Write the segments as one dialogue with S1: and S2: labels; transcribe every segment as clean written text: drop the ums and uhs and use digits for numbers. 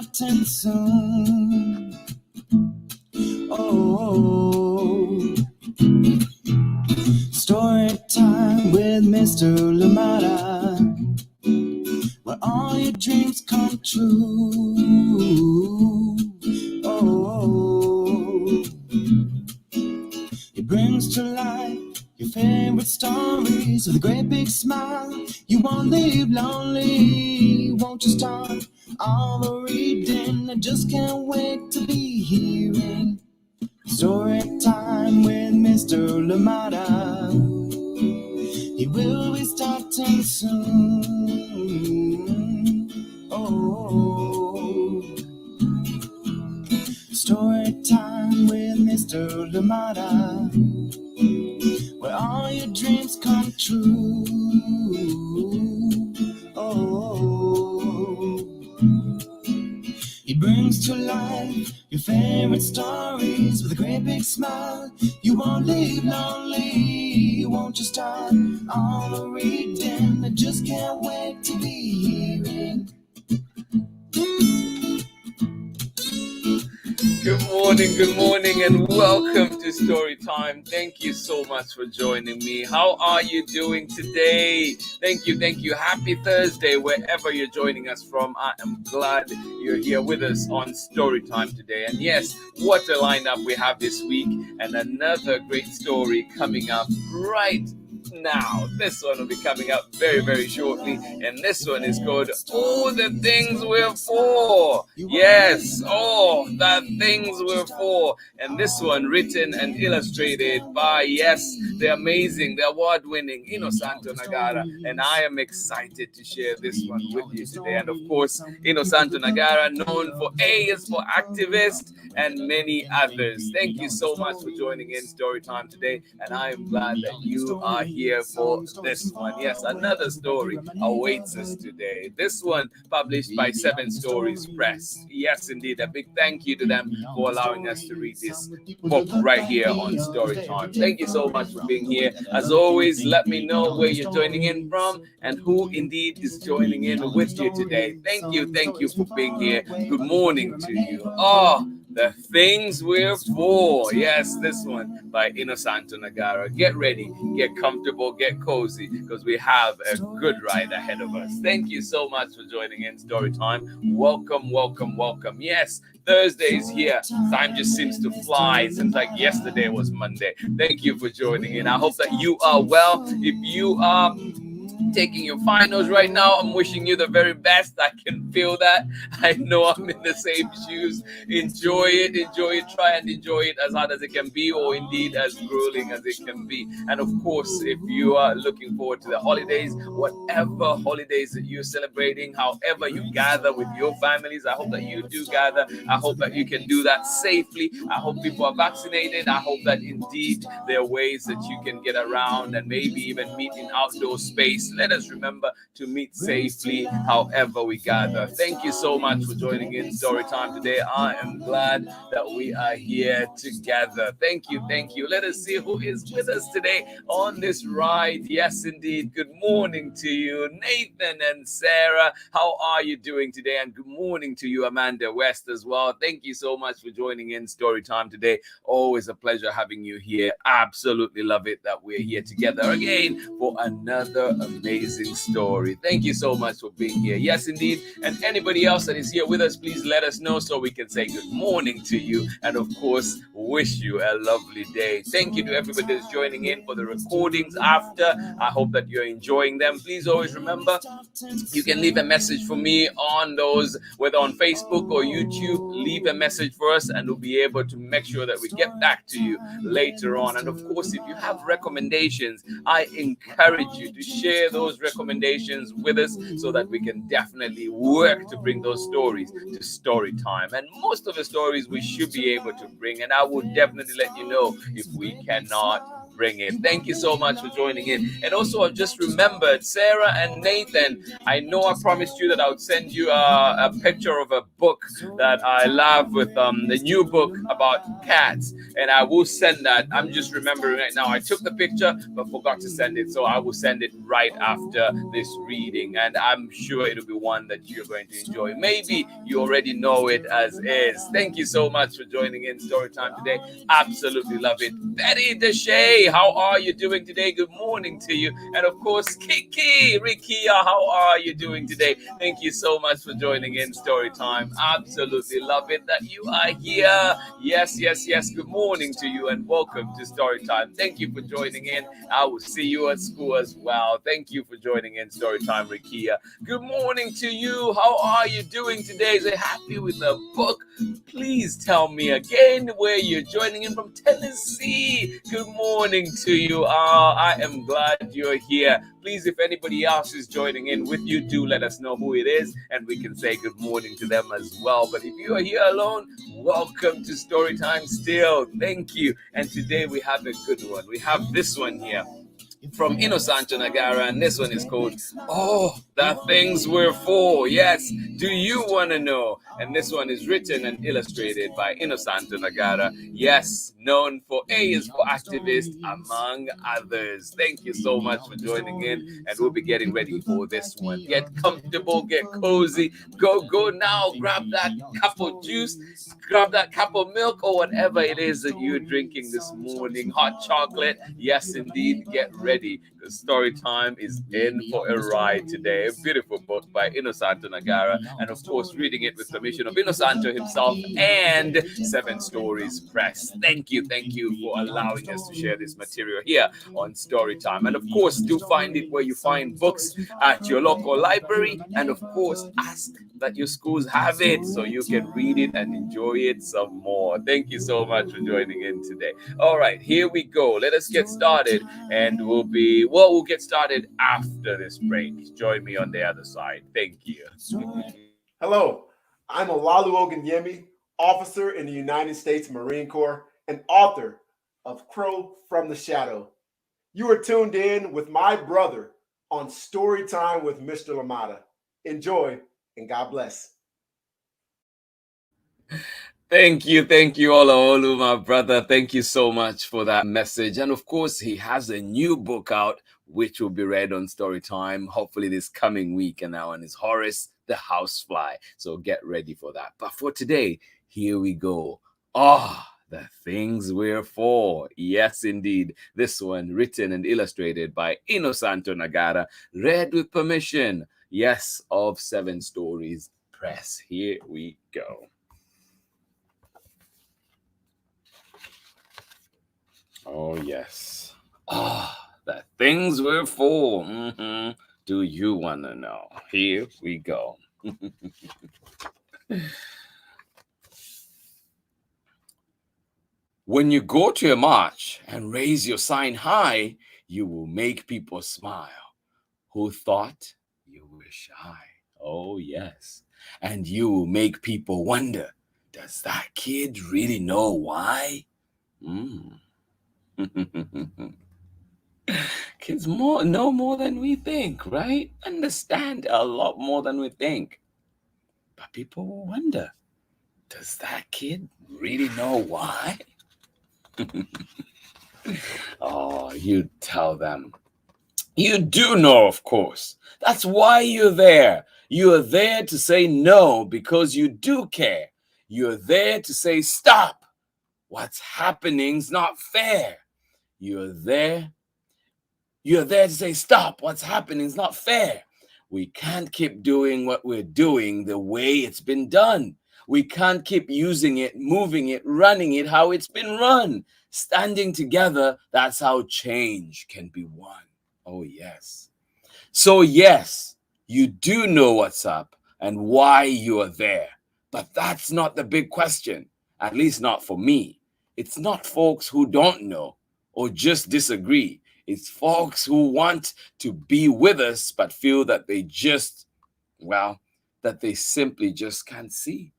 S1: starting soon. Oh, story time with Mr. Lamada, where all your dreams come true. Oh, he brings to life your favorite stories with a great big smile. You won't leave lonely, won't you start all the reading? I just can't wait to be hearing story time with Mr. Lamada. He will be starting soon. Oh, story time with Mr. Lamada, where all your dreams come true. Oh, he brings to life your favorite stories with a great big smile. You won't leave lonely, won't you start all the reading? I just can't wait to be hearing.
S2: Good morning, and welcome to Story Time. Thank you so much for joining me. How are you doing today? Thank you. Happy Thursday, wherever you're joining us from. I am glad you're here with us on Story Time today. And yes, what a lineup we have this week, and another great story coming up right now. This one will be coming up very, very shortly, and this one is called All the Things We're For. Yes, all the things we're for. And this one written and illustrated by, yes, the amazing, the award-winning Innosanto Nagara. And I am excited to share this one with you today. And of course, Innosanto Nagara, known for A is for activist and many others. Thank you so much for joining in Storytime today, and I am glad that you are here for this one. Yes, another story awaits us today. This one published by Seven Stories Press. Yes, indeed, a big thank you to them for allowing us to read this book right here on Storytime. Thank you so much for being here. As always, let me know where you're joining in from and who indeed is joining in with you today. Thank you for being here. Good morning to you. Oh, the things we're for. Yes, this one by Innosanto Nagara. Get ready, get comfortable, get cozy, because we have a good ride ahead of us. Thank you so much for joining in Storytime. Welcome. Yes, Thursday is here. Time just seems to fly. It seems like yesterday was Monday. Thank you for joining in. I hope that you are well. If you are taking your finals right now, I'm wishing you the very best. I can feel that. I know I'm in the same shoes. Enjoy it. Try and enjoy it as hard as it can be, or indeed as grueling as it can be. And of course, if you are looking forward to the holidays, whatever holidays that you're celebrating, however you gather with your families, I hope that you do gather. I hope that you can do that safely. I hope people are vaccinated. I hope that indeed there are ways that you can get around and maybe even meet in outdoor space. Let us remember to meet safely however we gather. Thank you so much for joining in Storytime today. I am glad that we are here together. Thank you. Let us see who is with us today on this ride. Yes, indeed. Good morning to you, Nathan and Sarah. How are you doing today? And good morning to you, Amanda West, as well. Thank you so much for joining in Storytime today. Always a pleasure having you here. Absolutely love it that we're here together again for another amazing story. Thank you so much for being here. Yes, indeed. And anybody else that is here with us, please let us know so we can say good morning to you and, of course, wish you a lovely day. Thank you to everybody that's joining in for the recordings after. I hope that you're enjoying them. Please always remember, you can leave a message for me on those, whether on Facebook or YouTube. Leave a message for us and we'll be able to make sure that we get back to you later on. And, of course, if you have recommendations, I encourage you to share those recommendations with us so that we can definitely work to bring those stories to story time. And most of the stories we should be able to bring, and I will definitely let you know if we cannot bring it. Thank you so much for joining in. And also, I've just remembered Sarah and Nathan. I know I promised you that I would send you a picture of a book that I love with the new book about cats, and I will send that. I'm just remembering right now. I took the picture but forgot to send it, so I will send it right after this reading, and I'm sure it'll be one that you're going to enjoy. Maybe you already know it as is. Thank you so much for joining in Storytime today. Absolutely love it. Betty Deshay, how are you doing today? Good morning to you. And of course, Kiki, Rikia, how are you doing today? Thank you so much for joining in Storytime. Absolutely love it that you are here. Yes, yes, yes. Good morning to you and welcome to Storytime. Thank you for joining in. I will see you at school as well. Thank you for joining in Storytime, Rikia. Good morning to you. How are you doing today? Is it happy with the book? Please tell me again where you're joining in from. Tennessee. Good morning to you. I am glad you're here. Please, if anybody else is joining in with you, do let us know who it is and we can say good morning to them as well. But if you are here alone, welcome to Storytime still. Thank you. And today we have a good one. We have this one here from Innosanto Nagara, and this one is called "Oh, the Things We're For." Yes, do you want to know? And this one is written and illustrated by Innosanto Nagara. Yes, known for A is for activist, among others. Thank you so much for joining in, and we'll be getting ready for this one. Get comfortable, get cozy, go now, grab that cup of juice, grab that cup of milk, or whatever it is that you're drinking this morning. Hot chocolate, yes, indeed, get ready because story time is in for a ride today. A beautiful book by Innosanto Nagara, and of course, reading it with permission of Innosanto himself and Seven Stories Press. Thank you for allowing us to share this material here on Storytime. And of course, do find it where you find books at your local library, and of course, ask that your schools have it so you can read it and enjoy it some more. Thank you so much for joining in today. All right, here we go. Let us get started, and we'll get started after this break. Join me on the other side. Thank you.
S3: Hello, I'm Olalu Ogunyemi, officer in the United States Marine Corps and author of Crow from the Shadow. You are tuned in with my brother on Storytime with Mr. Lamada. Enjoy and God bless.
S2: Thank you, Olaolu, my brother. Thank you so much for that message. And of course, he has a new book out, which will be read on Storytime, hopefully this coming week. And that one is Horace the Housefly. So get ready for that. But for today, here we go. The Things We're For. Yes, indeed. This one written and illustrated by Innosanto Nagara, read with permission, yes, of Seven Stories Press. Here we go. Oh, yes. The things we're for. Do you want to know? Here we go. When you go to a march and raise your sign high, you will make people smile who thought you were shy. Oh, yes. And you will make people wonder, does that kid really know why? Kids know more than we think, right? Understand a lot more than we think. But people will wonder, does that kid really know why? Oh, you tell them. You do know, of course. That's why you're there. You are there to say no because you do care. You're there to say stop. What's happening's not fair. You're there to say, stop, what's happening is not fair. We can't keep doing what we're doing the way it's been done. We can't keep using it, moving it, running it how it's been run. Standing together, that's how change can be won. Oh, yes. So, yes, you do know what's up and why you are there. But that's not the big question, at least not for me. It's not folks who don't know or just disagree. It's folks who want to be with us but feel that that they simply just can't see.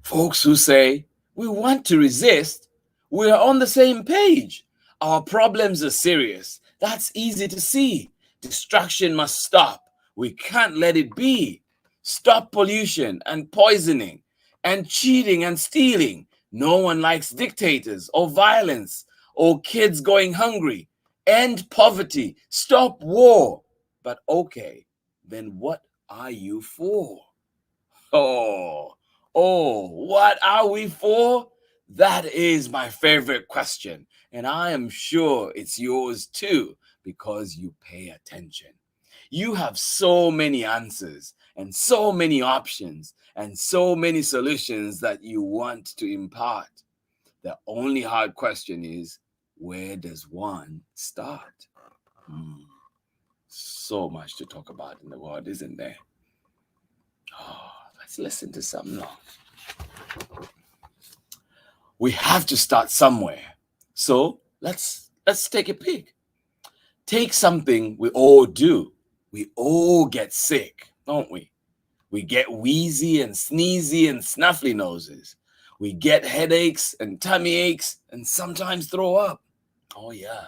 S2: Folks who say, we want to resist, we're on the same page. Our problems are serious. That's easy to see. Destruction must stop. We can't let it be. Stop pollution and poisoning and cheating and stealing. No one likes dictators or violence or kids going hungry. End poverty. Stop war. But okay, then what are you for? Oh, what are we for? That is my favorite question. And I am sure it's yours too, because you pay attention. You have so many answers and so many options and so many solutions that you want to impart. The only hard question is, where does one start? So much to talk about in the world, isn't there? Oh, let's listen to some now. We have to start somewhere. So let's take a peek. Take something we all do. We all get sick, don't we? We get wheezy and sneezy and snuffly noses. We get headaches and tummy aches and sometimes throw up. Oh yeah.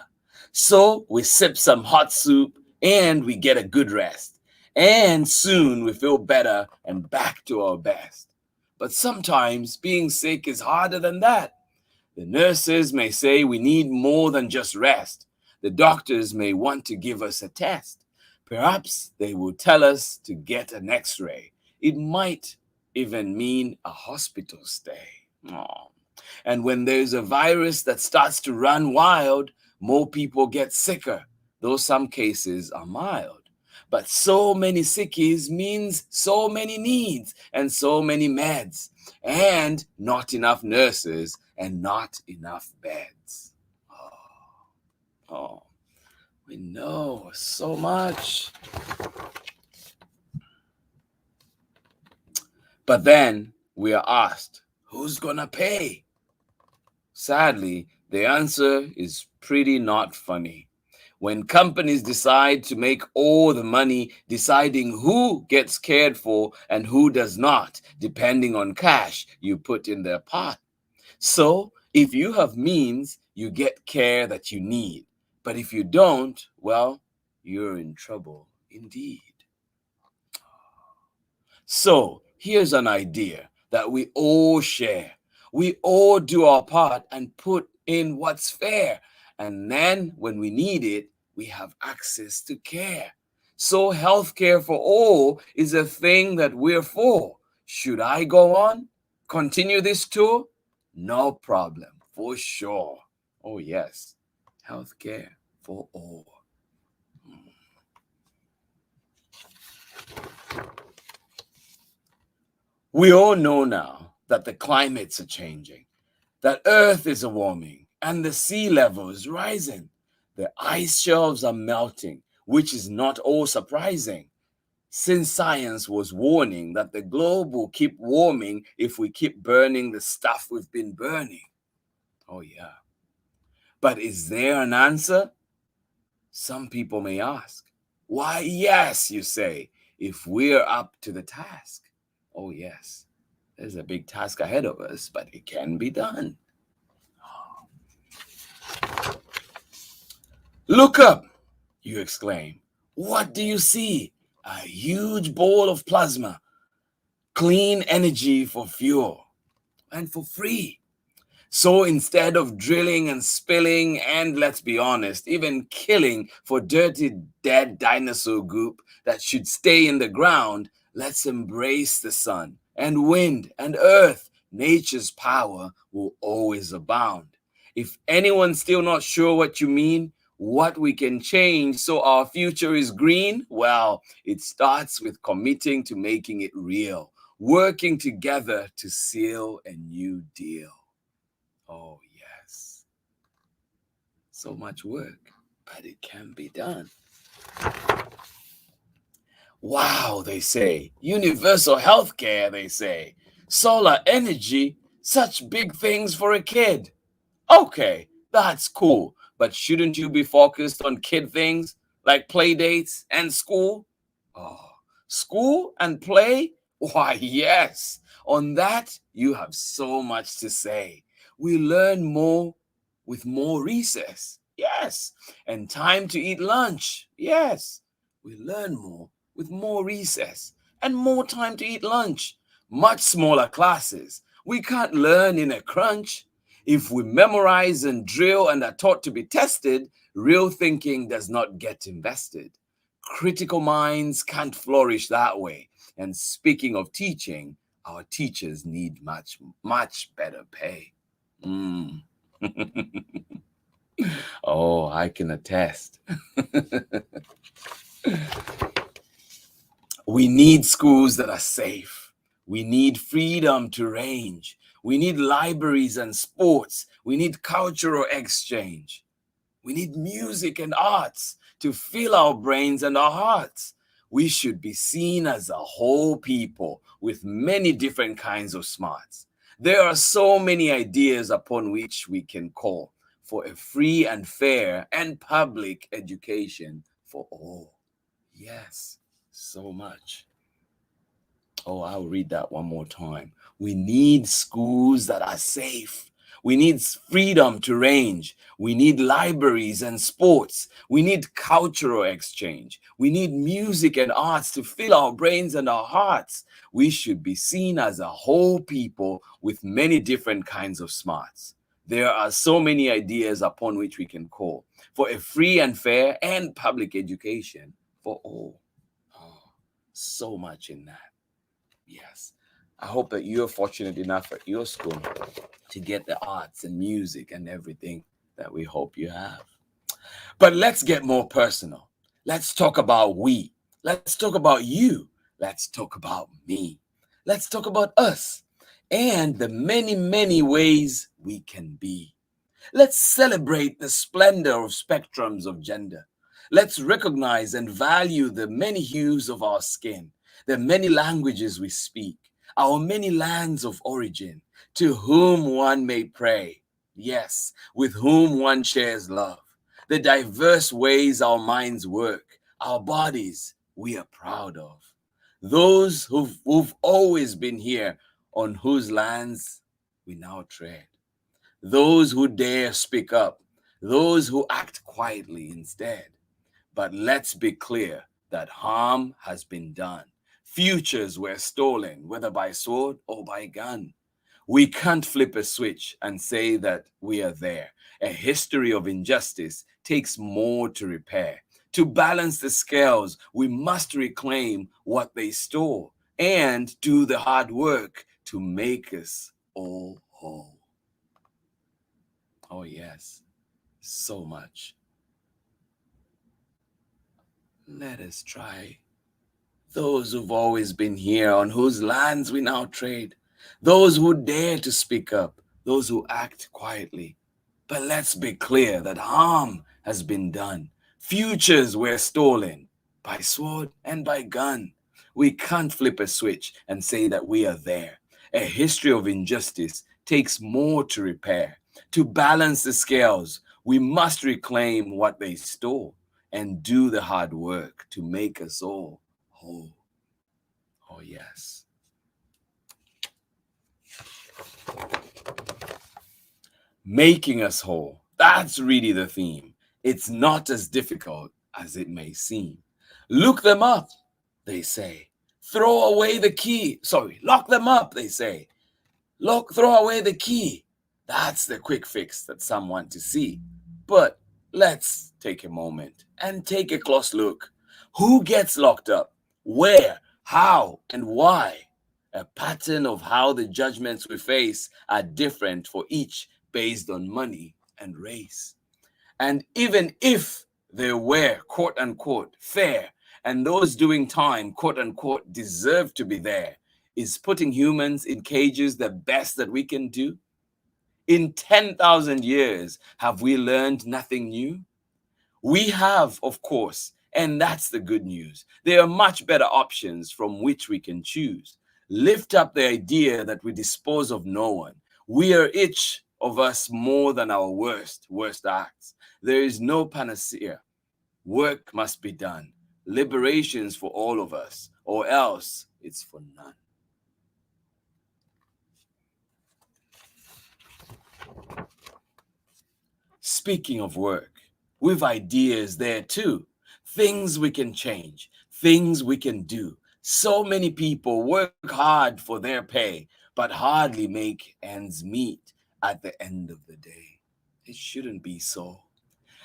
S2: So we sip some hot soup and we get a good rest. And soon we feel better and back to our best. But sometimes being sick is harder than that. The nurses may say we need more than just rest. The doctors may want to give us a test. Perhaps they will tell us to get an x-ray. It might even mean a hospital stay. Oh. And when there's a virus that starts to run wild, more people get sicker, though some cases are mild. But so many sickies means so many needs and so many meds, and not enough nurses and not enough beds. Oh, we know so much. But then we are asked, who's gonna pay? Sadly, the answer is pretty not funny. When companies decide to make all the money deciding who gets cared for and who does not, depending on cash you put in their pot. So, if you have means, you get care that you need. But if you don't, well, you're in trouble indeed. So, here's an idea that we all share. We all do our part and put in what's fair. And then when we need it, we have access to care. So healthcare for all is a thing that we're for. Should I go on? Continue this tour? No problem, for sure. Oh yes, healthcare for all. We all know now that the climates are changing, that Earth is warming, and the sea level is rising. The ice shelves are melting, which is not all surprising, since science was warning that the globe will keep warming if we keep burning the stuff we've been burning. Oh yeah. But is there an answer? Some people may ask. Why, yes, you say, if we're up to the task. Oh yes, there's a big task ahead of us, but it can be done. Look up, you exclaim. What do you see? A huge ball of plasma, clean energy for fuel, and for free. So instead of drilling and spilling and, let's be honest, even killing for dirty dead dinosaur goop that should stay in the ground, let's embrace the sun and wind and earth. Nature's power will always abound. If anyone's still not sure what you mean, what we can change so our future is green, well, it starts with committing to making it real, working together to seal a new deal. Oh, yes. So much work, but it can be done. Wow, they say. Universal healthcare, they say. Solar energy, such big things for a kid. Okay, that's cool. But shouldn't you be focused on kid things like play dates and school? Oh, school and play? Why, yes. On that, you have so much to say. We learn more with more recess. Yes. And time to eat lunch. Yes. We learn more with more recess and more time to eat lunch. Much smaller classes. We can't learn in a crunch. If we memorize and drill and are taught to be tested, real thinking does not get invested. Critical minds can't flourish that way. And speaking of teaching, our teachers need much, much better pay. Mm. Oh, I can attest. We need schools that are safe. We need freedom to range. We need libraries and sports. We need cultural exchange. We need music and arts to fill our brains and our hearts. We should be seen as a whole people with many different kinds of smarts. There are so many ideas upon which we can call for a free and fair and public education for all. Yes, so much. Oh, I'll read that one more time. We need schools that are safe. We need freedom to range. We need libraries and sports. We need cultural exchange. We need music and arts to fill our brains and our hearts. We should be seen as a whole people with many different kinds of smarts. There are so many ideas upon which we can call for a free and fair and public education for all. Oh, so much in that. Yes. I hope that you're fortunate enough at your school to get the arts and music and everything that we hope you have. But let's get more personal. Let's talk about we. Let's talk about you. Let's talk about me. Let's talk about us and the many, many ways we can be. Let's celebrate the splendor of spectrums of gender. Let's recognize and value the many hues of our skin, the many languages we speak, our many lands of origin, to whom one may pray, yes, with whom one shares love, the diverse ways our minds work, our bodies we are proud of, those who've always been here, on whose lands we now tread, those who dare speak up, those who act quietly instead. But let's be clear that harm has been done. Futures were stolen, whether by sword or by gun. We can't flip a switch and say that we are there. A history of injustice takes more to repair. To balance the scales, we must reclaim what they stole and do the hard work to make us all whole. Oh, yes, so much. Let us try. Those who've always been here, on whose lands we now trade, those who dare to speak up, those who act quietly. But let's be clear that harm has been done. Futures were stolen by sword and by gun. We can't flip a switch and say that we are there. A history of injustice takes more to repair. To balance the scales, we must reclaim what they stole and do the hard work to make us all whole. Oh, yes. Making us whole. That's really the theme. It's not as difficult as it may seem. Look them up, they say. Throw away the key. Sorry, lock them up, they say. Throw away the key. That's the quick fix that some want to see. But let's take a moment and take a close look. Who gets locked up? Where? How? And why? A pattern of how the judgments we face are different for each based on money and race. And even if they were, quote unquote, fair, and those doing time, quote unquote, deserve to be there, is putting humans in cages the best that we can do? In 10,000 years, have we learned nothing new? We have, of course, and that's the good news. There are much better options from which we can choose. Lift up the idea that we dispose of no one. We are each of us more than our worst acts. There is no panacea. Work must be done. Liberations for all of us, or else it's for none. Speaking of work, we've ideas there too. Things we can change, things we can do. So many people work hard for their pay, but hardly make ends meet at the end of the day. It shouldn't be so.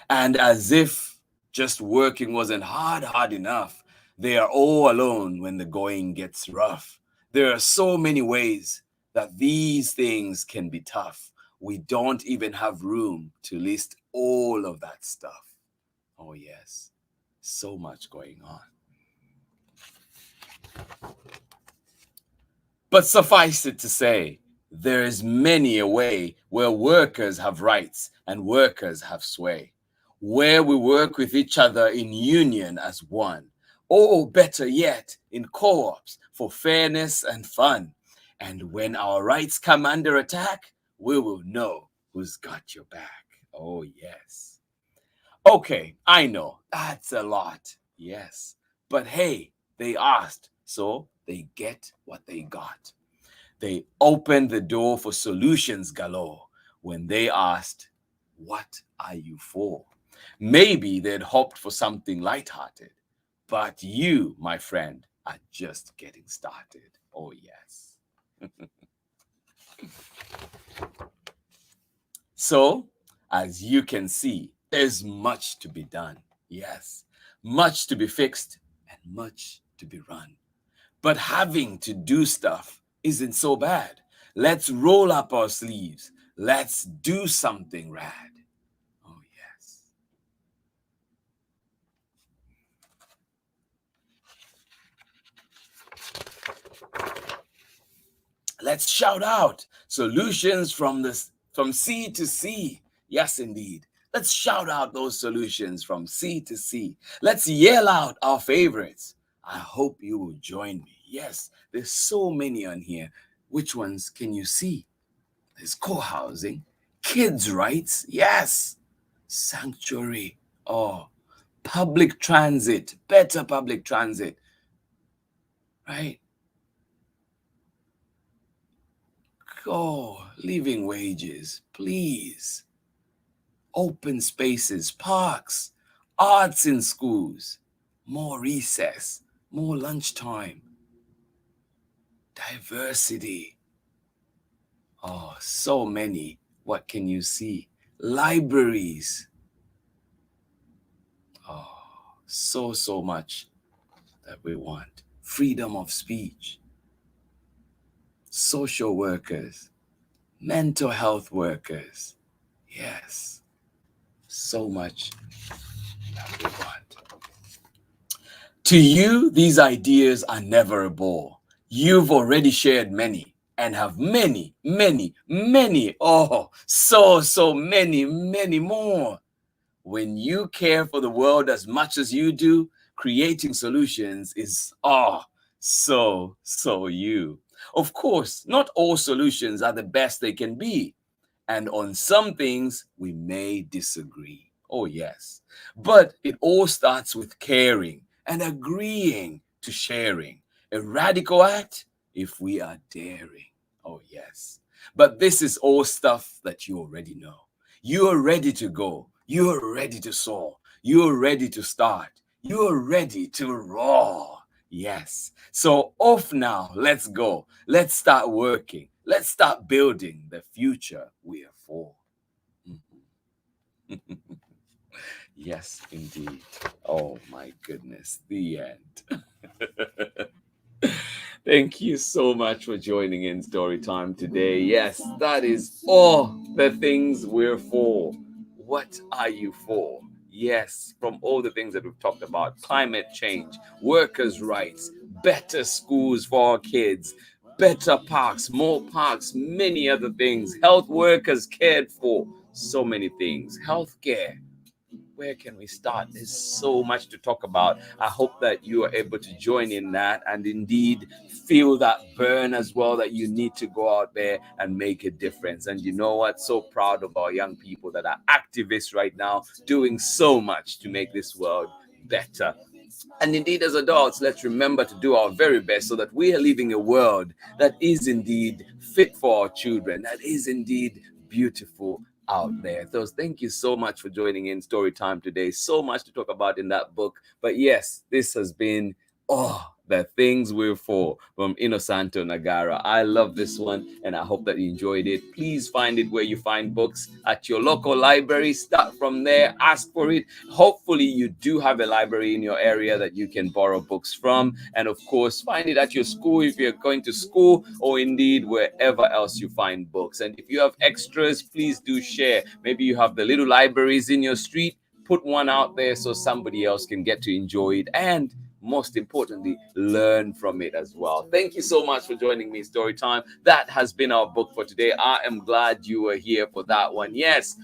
S2: And as if just working wasn't hard enough, they are all alone when the going gets rough. There are so many ways that these things can be tough. We don't even have room to list all of that stuff. Oh, yes, so much going on. But suffice it to say, there is many a way where workers have rights and workers have sway, where we work with each other in union as one, or better yet, in co-ops for fairness and fun. And when our rights come under attack, we will know who's got your back. Oh, yes. Okay, I know, that's a lot, yes. But hey, they asked, so they get what they got. They opened the door for solutions galore when they asked, what are you for? Maybe they'd hoped for something lighthearted, but you, my friend, are just getting started. Oh, yes. So, as you can see, there's much to be done. Yes, much to be fixed and much to be run. But having to do stuff isn't so bad. Let's roll up our sleeves. Let's do something rad. Oh, yes. Let's shout out solutions from sea to sea. Yes, indeed. Let's shout out those solutions from sea to sea. Let's yell out our favorites. I hope you will join me. Yes, there's so many on here. Which ones can you see? There's co-housing, kids' rights, yes, sanctuary, oh, public transit, better public transit, right? Oh, living wages, please. Open spaces, parks, arts in schools, more recess, more lunchtime, diversity. Oh, so many. What can you see? Libraries. Oh, so much that we want. Freedom of speech. Social workers. Mental health workers. Yes. So much that we want. To you, these ideas are never a bore. You've already shared many and have many, oh, so many more. When you care for the world as much as you do, creating solutions is, so you. Of course, not all solutions are the best they can be. And on some things, we may disagree. Oh, yes. But it all starts with caring and agreeing to sharing. A radical act if we are daring. Oh, yes. But this is all stuff that you already know. You are ready to go. You are ready to soar. You are ready to start. You are ready to roar. Yes. So off now. Let's go. Let's start working. Let's start building the future we are for. Yes, indeed. Oh my goodness. The end. Thank you so much for joining in Story Time today. Yes, that is all the things we're for. What are you for? Yes, from all the things that we've talked about, climate change, workers' rights, better schools for our kids, better parks, more parks, many other things, health workers cared for, so many things, healthcare. Where can we start? There's so much to talk about. I hope that you are able to join in that and indeed feel that burn as well, that you need to go out there and make a difference. And you know what? So proud of our young people that are activists right now, doing so much to make this world better. And indeed, as adults, let's remember to do our very best so that we are living a world that is indeed fit for our children, that is indeed beautiful out there. So thank you so much for joining in Story Time today. So much to talk about in that book. But yes, this has been the things we're for from Innosanto Nagara. I love this one and I hope that you enjoyed it. Please find it where you find books at your local library. Start from there, ask for it. Hopefully you do have a library in your area that you can borrow books from. And of course, find it at your school if you're going to school, or indeed wherever else you find books. And if you have extras, please do share. Maybe you have the little libraries in your street. Put one out there so somebody else can get to enjoy it, and most importantly, learn from it as well. Thank you so much for joining me, Storytime. That has been our book for today. I am glad you were here for that one. Yes,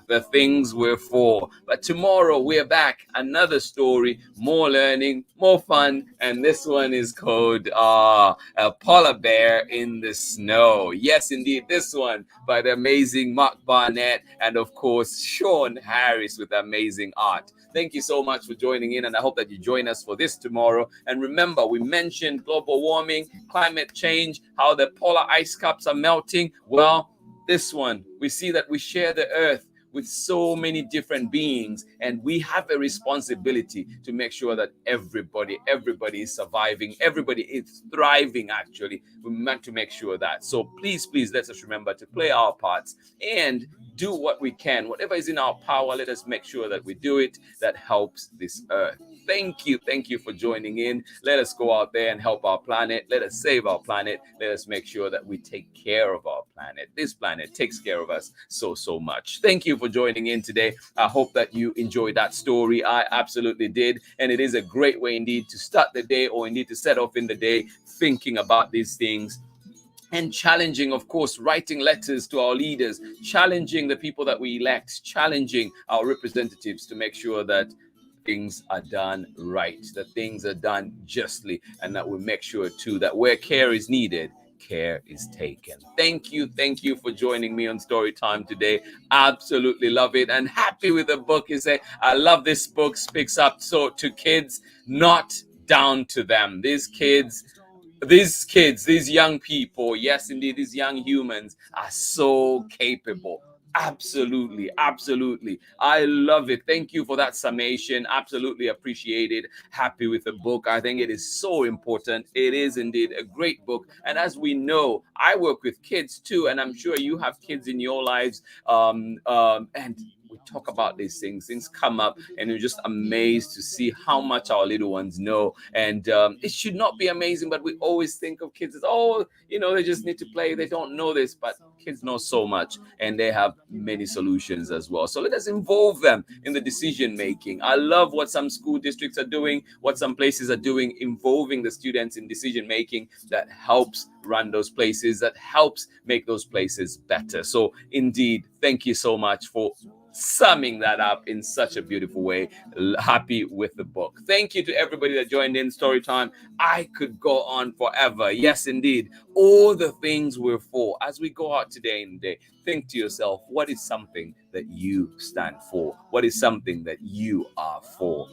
S2: the things we're for. But tomorrow we're back. Another story, more learning, more fun. And this one is called A Polar Bear in the Snow. Yes, indeed, this one by the amazing Mark Barnett and, of course, Sean Harris with amazing art. Thank you so much for joining in, and I hope that you join us for this tomorrow. And remember, we mentioned global warming, climate change, how the polar ice caps are melting. Well, this one, we see that we share the earth with so many different beings, and we have a responsibility to make sure that everybody is surviving, everybody is thriving. Actually, we meant to make sure that. So please let us remember to play our parts and do what we can. Whatever is in our power, let us make sure that we do it that helps this earth. Thank you for joining in. Let us go out there and help our planet. Let us save our planet. Let us make sure that we take care of our planet. This planet takes care of us so much. Thank you for joining in today. I hope that you enjoyed that story. I absolutely did. And it is a great way indeed to start the day, or indeed to set off in the day thinking about these things. And challenging, of course, writing letters to our leaders, challenging the people that we elect, challenging our representatives to make sure that things are done right, that things are done justly, and that we make sure too that where care is needed, care is taken. Thank you for joining me on Storytime today. Absolutely love it, and happy with the book. You say, I love this book. Speaks up so to kids, not down to them. These kids, these young people, yes, indeed, these young humans are so capable. Absolutely. I love it. Thank you for that summation. Absolutely appreciate it. Happy with the book. I think it is so important. It is indeed a great book. And as we know, I work with kids too, and I'm sure you have kids in your lives. And we talk about these things come up, and you're just amazed to see how much our little ones know. And it should not be amazing, but we always think of kids as, they just need to play, they don't know this. But kids know so much, and they have many solutions as well. So let us involve them in the decision making. I love what some school districts are doing, what some places are doing, involving the students in decision making. That helps run those places, that helps make those places better. So indeed, thank you so much for summing that up in such a beautiful way. Happy with the book. Thank you to everybody that joined in Storytime. I could go on forever. Yes, indeed. All the things we're for. As we go out today in the day, think to yourself, what is something that you stand for? What is something that you are for?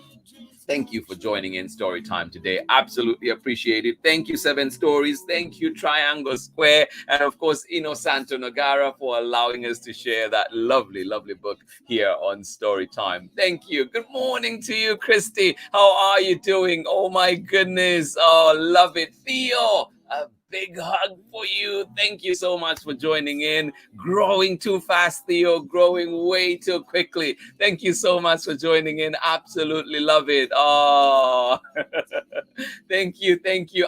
S2: Thank you for joining in Storytime today. Absolutely appreciate it. Thank you, Seven Stories. Thank you, Triangle Square. And of course, Innosanto Nagara, for allowing us to share that lovely book here on Storytime. Thank you. Good morning to you, Christy. How are you doing? Oh my goodness. Oh, love it. Theo, a big hug for you. Thank you so much for joining in. Growing too fast, Theo. Growing way too quickly. Thank you so much for joining in. Absolutely love it. Oh, thank you.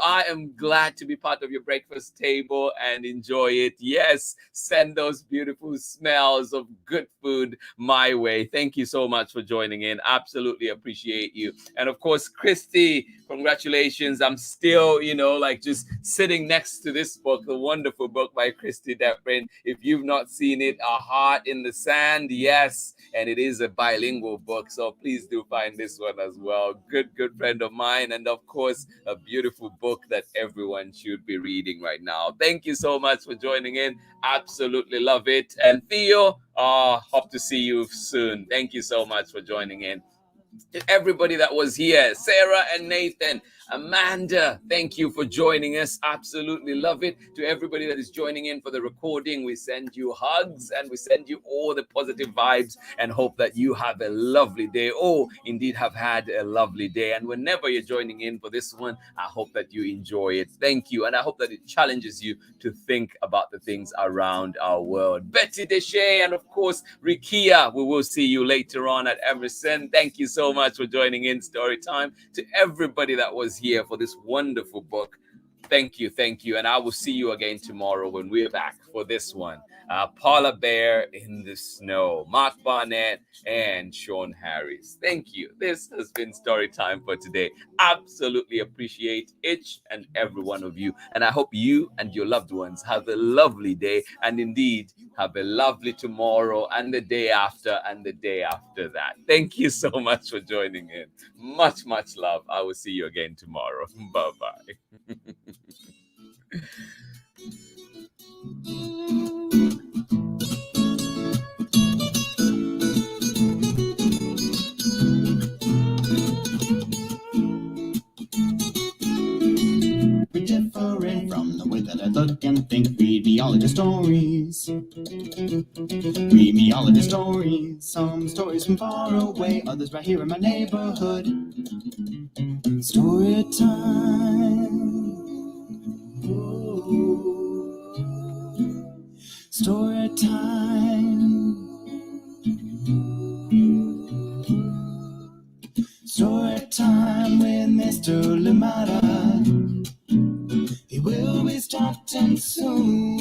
S2: I am glad to be part of your breakfast table and enjoy it. Yes, send those beautiful smells of good food my way. Thank you so much for joining in. Absolutely appreciate you. And of course, Christy, congratulations. I'm still, just sitting next to this book, the wonderful book by Christy Deprin. If you've not seen it, A Heart in the Sand, yes, and it is a bilingual book, so please do find this one as well. Good friend of mine, and of course, a beautiful book that everyone should be reading right now. Thank you so much for joining in. Absolutely love it. And Theo, hope to see you soon. Thank you so much for joining in. To everybody that was here, Sarah and Nathan, Amanda, thank you for joining us. Absolutely love it. To everybody that is joining in for the recording, we send you hugs and we send you all the positive vibes and hope that you have a lovely day. Oh, indeed, have had a lovely day. And whenever you're joining in for this one, I hope that you enjoy it. Thank you. And I hope that it challenges you to think about the things around our world. Betty Deshay and, of course, Rikia, we will see you later on at Emerson. Thank you so much for joining in Story Time. To everybody that was here for this wonderful book, thank you, and I will see you again tomorrow when we're back for this one. Paula Bear in the Snow, Mark Barnett, and Sean Harris. Thank you. This has been Story Time for today. Absolutely appreciate each and every one of you, and I hope you and your loved ones have a lovely day, and indeed have a lovely tomorrow and the day after and the day after that. Thank you so much for joining in. Much love. I will see you again tomorrow. Bye-bye.
S1: We're different from the way that I look and think. Read me all of your stories. Read me all of your stories. Some stories from far away, others right here in my neighborhood. Story time. Ooh. Story time. Story time with Mr. Lamada. He will be starting soon.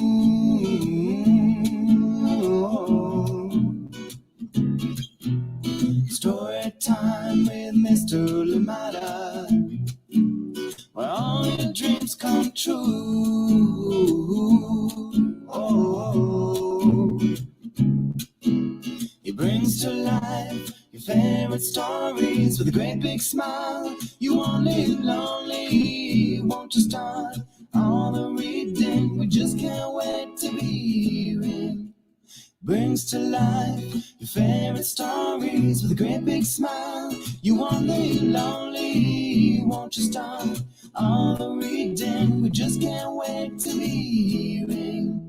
S1: Story time with Mr. Lamada, where all your dreams come true. Oh, he brings to life your favorite stories with a great big smile. You won't live lonely, won't you start all the reading? We just can't wait to be hearing. Brings to life your favorite stories with a great big smile. You won't live lonely, won't you start all the reading? We just can't wait to be